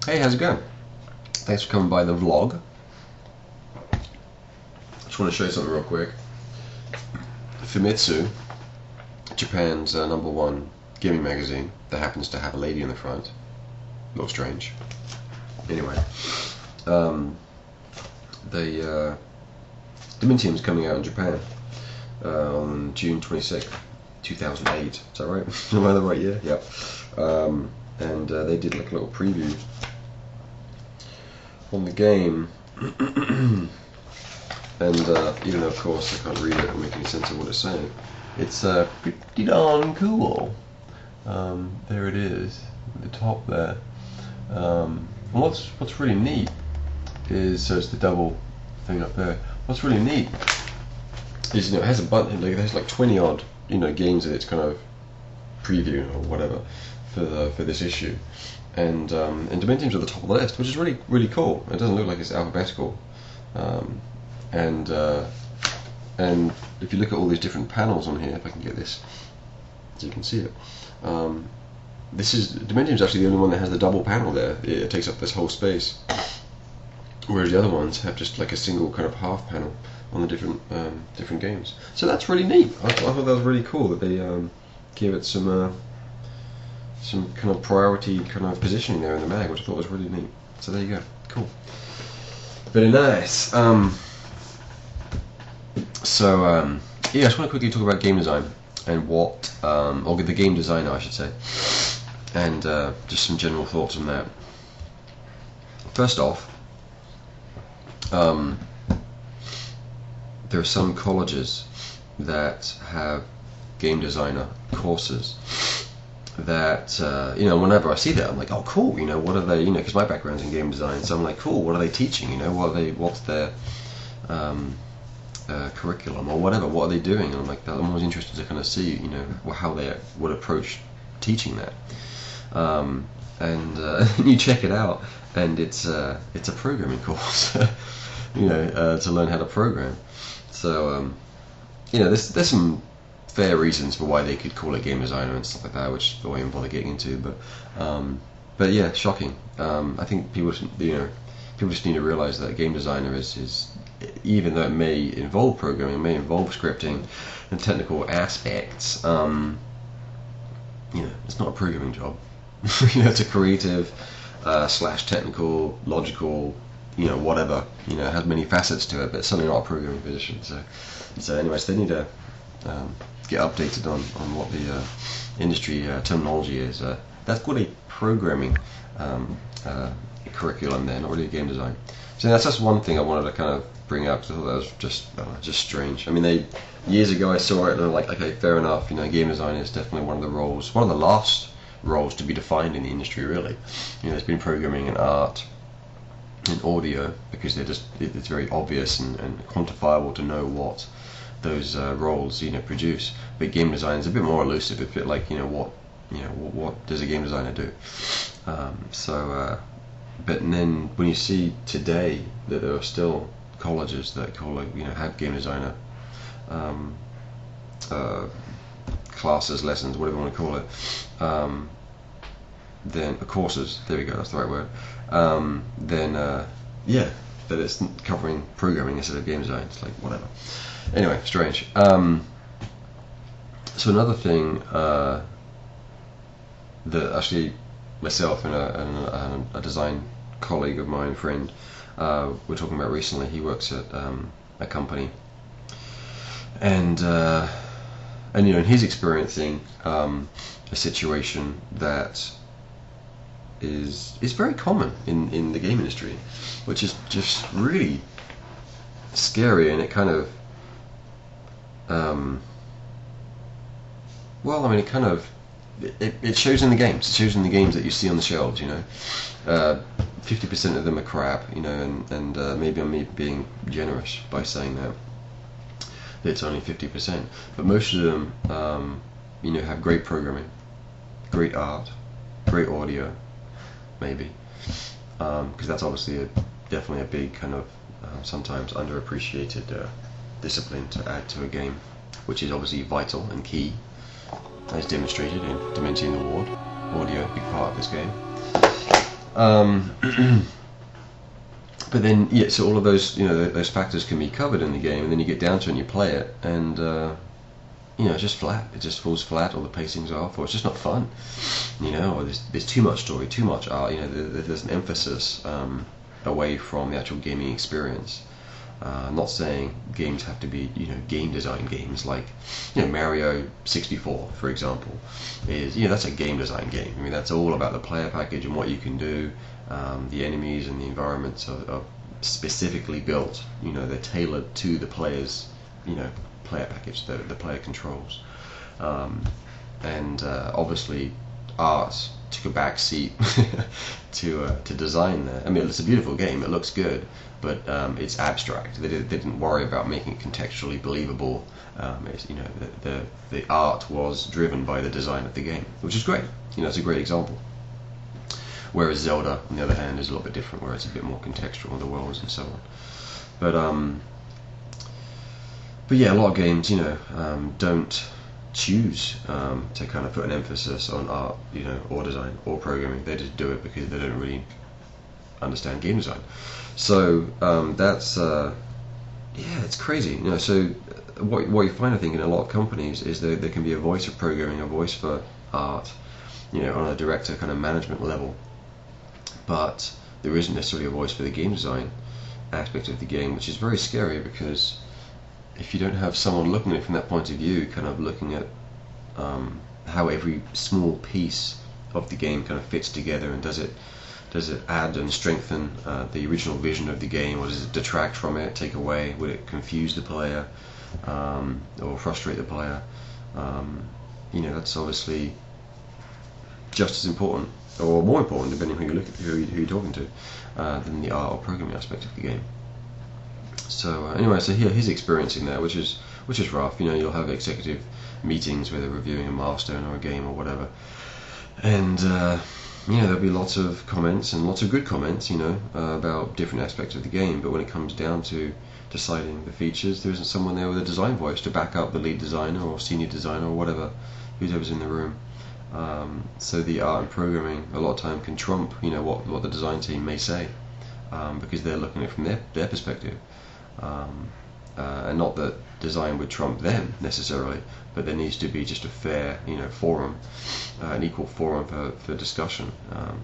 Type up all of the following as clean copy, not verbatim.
Hey, how's it going? Thanks for coming by the vlog. Just want to show you something real quick. Famitsu, Japan's #1 gaming magazine that happens to have a lady in the front. A little strange. Anyway, Dominion is coming out in Japan on June 26th, 2008. Is that right? Am I the right year? Yep. And they did like a little preview on the game. And even though of course I can't read it or make any sense of what it's saying, it's pretty darn cool. There it is, at the top there. And what's really neat is, so it's the double thing up there. What's really neat is, it has a button, like there's like 20 odd, games that it's kind of preview or whatever for this issue, and Dimensions are at the top of the list, which is really cool. It doesn't look like it's alphabetical, and if you look at all these different panels on here, if I can get this so you can see it, Dimensions is actually the only one that has the double panel there. It takes up this whole space, whereas the other ones have just like a single kind of half panel on the different games. So that's really neat. I thought that was really cool that they gave it some kind of priority kind of positioning there in the mag, which I thought was really neat. So there you go. Cool. Very nice. Yeah, I just want to quickly talk about game design and or the game designer, I should say, and just some general thoughts on that. First off, there are some colleges that have game designer courses that, whenever I see that, I'm like, oh cool, what are they, because my background's in game design, so I'm like, cool, what are they teaching, what's their curriculum or whatever, what are they doing? And I'm like, I'm always interested to kind of see, how they would approach teaching that. And you check it out, and it's a programming course, to learn how to program. So, there's some fair reasons for why they could call it game designer and stuff like that, which I won't even bother getting into. But yeah, shocking. I think people just need to realize that game designer is, even though it may involve programming, it may involve scripting and technical aspects, it's not a programming job. It's a creative / technical, logical, whatever. It has many facets to it, but it's certainly not a programming position. So anyways, they need to get updated on what the industry terminology is. That's called a programming curriculum there, not really a game design. So that's just one thing I wanted to kind of bring up, because I thought that was just strange. I mean, years ago I saw it and I'm like, okay, fair enough. Game design is definitely one of the last roles to be defined in the industry, really. There's been programming and art and audio, because it's very obvious and quantifiable to know what those roles produce. But game design is a bit more elusive. It's a bit like what does a game designer do? But then when you see today that there are still colleges that have game designer classes, lessons, whatever you want to call it, then courses, there we go, that's the right word, yeah, that it's covering programming instead of game design. It's like, whatever. Anyway, strange. So another thing that actually myself and a design colleague of mine, friend, were talking about recently. He works at a company, and he's experiencing a situation that is very common in the game industry, which is just really scary, and it kind of it shows in the games. It shows in the games that you see on the shelves. 50% of them are crap. And maybe I'm being generous by saying that it's only 50%. But most of them, have great programming, great art, great audio, maybe, because that's obviously definitely a big kind of sometimes underappreciated discipline to add to a game, which is obviously vital and key, as demonstrated in Dimension the Ward. Audio, a big part of this game. Um, but then, yeah, so all of those, those factors can be covered in the game, and then you get down to it and you play it, and it's just flat. It just falls flat, or the pacing's off, or it's just not fun, or there's too much story, too much art. There's an emphasis away from the actual gaming experience. I'm not saying games have to be, game design games like, Mario 64, for example, is, that's a game design game. I mean, that's all about the player package and what you can do. The enemies and the environments are specifically built. They're tailored to the player's, player package, the player controls. Obviously, art took a back seat to design there. I mean, it's a beautiful game. It looks good, but it's abstract. They didn't worry about making it contextually believable. The art was driven by the design of the game, which is great. It's a great example. Whereas Zelda, on the other hand, is a little bit different, where it's a bit more contextual in the worlds and so on. But yeah, a lot of games, don't choose to kind of put an emphasis on art, or design or programming. They just do it because they don't really understand game design. So that's it's crazy. So what you find, I think, in a lot of companies is that there can be a voice for programming, a voice for art, on a director kind of management level, but there isn't necessarily a voice for the game design aspect of the game, which is very scary, because if you don't have someone looking at it from that point of view, kind of looking at how every small piece of the game kind of fits together, and does it add and strengthen the original vision of the game, or does it detract from it, take away, would it confuse the player, or frustrate the player? That's obviously just as important, or more important, depending on who you're talking to, than the art or programming aspect of the game. So anyway, so here he's experiencing that, which is rough. You'll have executive meetings where they're reviewing a milestone or a game or whatever, and there'll be lots of comments, and lots of good comments, about different aspects of the game. But when it comes down to deciding the features, there isn't someone there with a design voice to back up the lead designer or senior designer or whatever, whoever's in the room. So the art and programming a lot of time can trump, what the design team may say, because they're looking at it from their perspective. And not that design would trump them necessarily, but there needs to be just a fair, forum, an equal forum for discussion,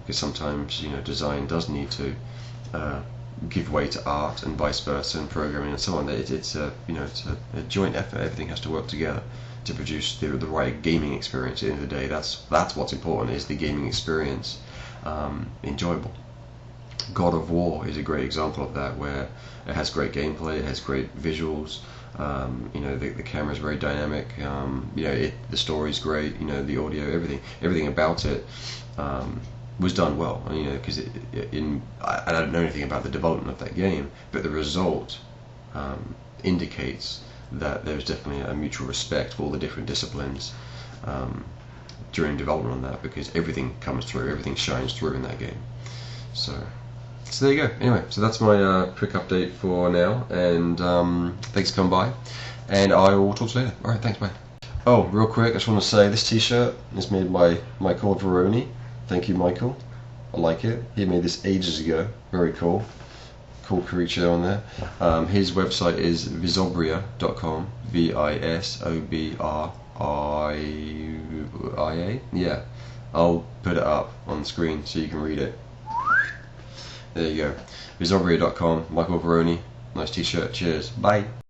because sometimes, design does need to give way to art, and vice versa, and programming and so on. It's a joint effort. Everything has to work together to produce the right gaming experience. At the end of the day, that's what's important, is the gaming experience enjoyable. God of War is a great example of that, where it has great gameplay, it has great visuals, the camera is very dynamic, the story's great, the audio, everything about it was done well, because I don't know anything about the development of that game, but the result indicates that there's definitely a mutual respect for all the different disciplines during development on that, because everything comes through, everything shines through in that game. So there you go. Anyway, so that's my quick update for now, and thanks for coming by, and I will talk to you later. Alright, thanks, bye. Oh, real quick, I just want to say this t-shirt is made by Michael Veroni. Thank you, Michael. I like it. He made this ages ago. Very cool. Cool creature on there. His website is visobria.com. VISOBRIA. Yeah. I'll put it up on the screen so you can read it. There you go. visobria.com. Michael Veroni. Nice t-shirt. Cheers. Bye.